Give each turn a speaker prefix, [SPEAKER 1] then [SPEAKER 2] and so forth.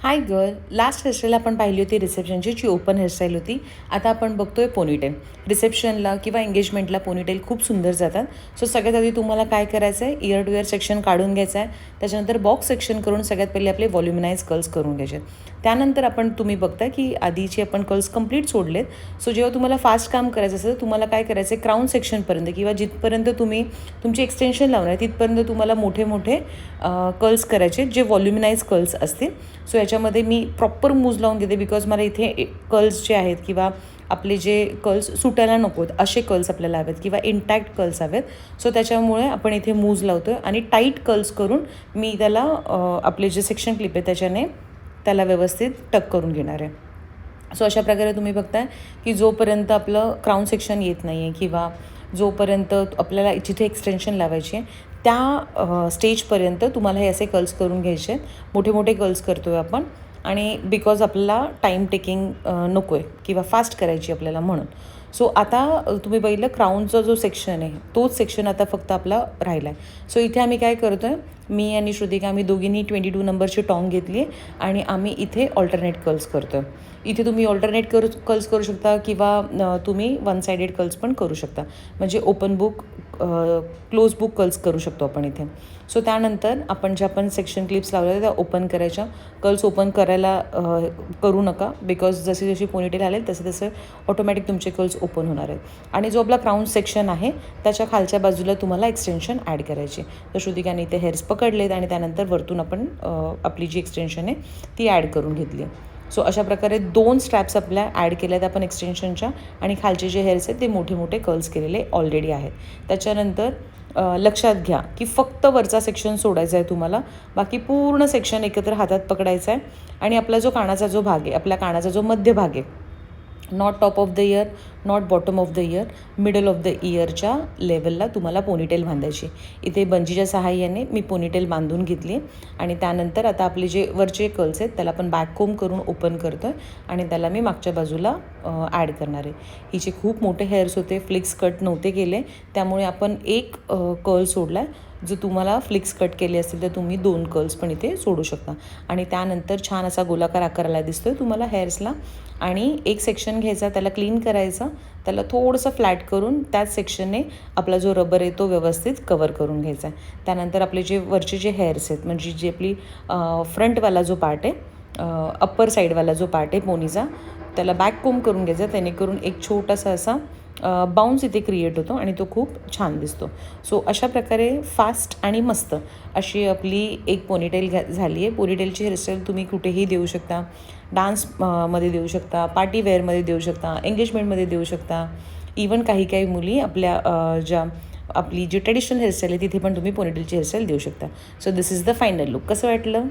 [SPEAKER 1] हाय girl. Last hairstyle आपण पाहिली होती रिसेप्शनची, जी ओपन हेअरस्टाईल होती. आता आपण बघतोय पोनीटेल. रिसेप्शनला किंवा एंगेजमेंटला पोनीटेल खूप सुंदर जातात. सो सगळ्यात आधी तुम्हाला काय करायचं आहे, इयर टू इयर सेक्शन काढून घ्यायचं आहे. त्याच्यानंतर बॉक्स सेक्शन करून सगळ्यात पहिले आपले व्हॉल्युमिनाइज कर्ल्स करून घ्यायचे. त्यानंतर आपण बघता की आधीचे आपण कर्ल्स कंप्लीट सोडलेत. सो जेव्हा तुम्हाला फास्ट काम करायचं असेल, तुम्हाला काय करायचं आहे, क्राऊन सेक्शनपर्यंत किंवा जिथपर्यंत तुम्ही तुमची एक्सटेन्शन लावणार आहे तिथपर्यंत तुम्हाला मोठे मोठे कर्ल्स करायचे, जे व्हॉल्युमिनाइज कर्ल्स असतील. सो याच्यामध्ये मी प्रॉपर मूज लावून घेते, बिकॉज मला इथे कर्ल्स जे आहेत किंवा आपले जे कर्ल्स सुटायला नको आहेत असे कर्ल्स आपल्याला हवेत किंवा इंटॅक्ट कर्ल्स हवेत. सो त्याच्यामुळे आपण इथे मूज लावतो आहे आणि टाईट कर्ल्स करून मी त्याला आपले जे सेक्शन क्लिप आहे त्याच्याने त्याला व्यवस्थित टक करून घेणार आहे. सो अशा प्रकारे तुम्ही बघताय की जोपर्यंत आपलं क्राऊन सेक्शन येत नाही आहे किंवा जोपर्यंत आपल्याला जिथे एक्सटेन्शन लावायची आहे त्या स्टेजपर्यंत तुम्हाला हे असे कर्ल्स करून घ्यायचे आहेत. मोठे मोठे कर्ल्स करतो आहे आपण, आणि बिकॉज आपल्याला टाईम टेकिंग नको आहे किंवा फास्ट करायची आपल्याला म्हणून. सो आता तुम्ही बघितलं क्राऊनचा जो सेक्शन आहे तोच सेक्शन आता फक्त आपला राहिला आहे. सो इथे आम्ही काय करतो आहे, मी आणि श्रुतिका आम्ही दोघींनी 22 नंबरची टॉंग घेतली आहे आणि आम्ही इथे ऑल्टरनेट कर्ल्स करतो आहे. इथे तुम्ही ऑल्टरनेट कर्ल्स करू शकता किंवा तुम्ही वन सायडेड कर्ल्स पण करू शकता, म्हणजे open book close book curls करू शकतो आपण इथे. सो त्यानंतर आपण सेक्शन क्लिप्स लावल्या त्या ओपन करायच्या. कर्ल्स ओपन करायला करू नका, बिकॉज जशी जशी पोनीटेल आले तसे तसे ऑटोमॅटिक तुमचे कर्ल्स ओपन होणार आहेत. आणि जो आपला क्राऊन सेक्शन आहे त्याच्या खालच्या बाजूला तुम्हाला एक्सटेन्शन ॲड करायची. तर श्रुतिकाने इथे हेअर्स पकडलेत आणि त्यानंतर वरतून आपण आपली जी एक्सटेन्शन आहे ती ॲड करून घेतली आहे. सो अशा प्रकारे 2 स्ट्रॅप्स आपल्या ॲड केल्या आहेत आपण एक्सटेन्शनच्या, आणि खालचे जे हेअर्स आहेत ते मोठे मोठे कर्ल्स केलेले ऑलरेडी आहेत. त्याच्यानंतर लक्षात घ्या की फक्त वरचा सेक्शन सोडायचा आहे तुम्हाला, बाकी पूर्ण सेक्शन एकत्र हातात पकडायचा आहे. आणि आपला जो कानाचा जो भाग आहे, आपल्या कानाचा जो मध्यभाग आहे, not top of the year, not bottom of the year, middle of the इयरच्या लेवलला तुम्हाला पोनीटेल बांधायची. इथे बंजीच्या सहाय्याने मी पोनीटेल बांधून घेतली. आणि त्यानंतर आता आपले जे वरचे कर्ल्स आहेत त्याला आपण बॅक कोम करून ओपन करतो आहे आणि त्याला मी मागच्या बाजूला ॲड करणार आहे. हिचे खूप मोठे हेअर्स होते, फ्लिक्स कट नव्हते केले, त्यामुळे आपण एक कर्ल सोडला आहे. जर तुम्हाला फ्लिक्स कट केले असतील तर तुम्ही 2 कर्ल्स पण इथे सोडू शकता. आणि त्यानंतर छान असा गोलाकार आकाराला दिसतो आहे तुम्हाला हेअर्सला. आणि एक सेक्शन घ्यायचा, त्याला क्लीन करायचं, त्याला थोडंसं फ्लॅट करून त्याच सेक्शनने आपला जो रबर आहे तो व्यवस्थित कवर करून घ्यायचा आहे. त्यानंतर आपले जे वरचे जे हेअर्स आहेत, म्हणजे जी आपली फ्रंटवाला जो पार्ट आहे, अप्पर साईडवाला जो पार्ट आहे पोनीचा, त्याला बॅक कोम करून घ्यायचा, जेणेकरून एक छोटासा असा बाउन्स इथे क्रिएट होतो आणि तो खूप छान दिसतो. सो अशा प्रकारे फास्ट आणि मस्त अशी आपली एक पोनीटेल झाली आहे. पोनीटेलची हेअरस्टाईल तुम्ही कुठेही देऊ शकता, डान्स मध्ये देऊ शकता, पार्टी वेअरमध्ये देऊ शकता, एंगेजमेंटमध्ये देऊ शकता. इवन काही काही मुली आपल्या आपली जी ट्रेडिशनल हेअरस्टाईल आहे तिथे पण तुम्ही पोनीटेलची हेअरस्टाईल देऊ शकता. So this is the final look. कसं वाटलं?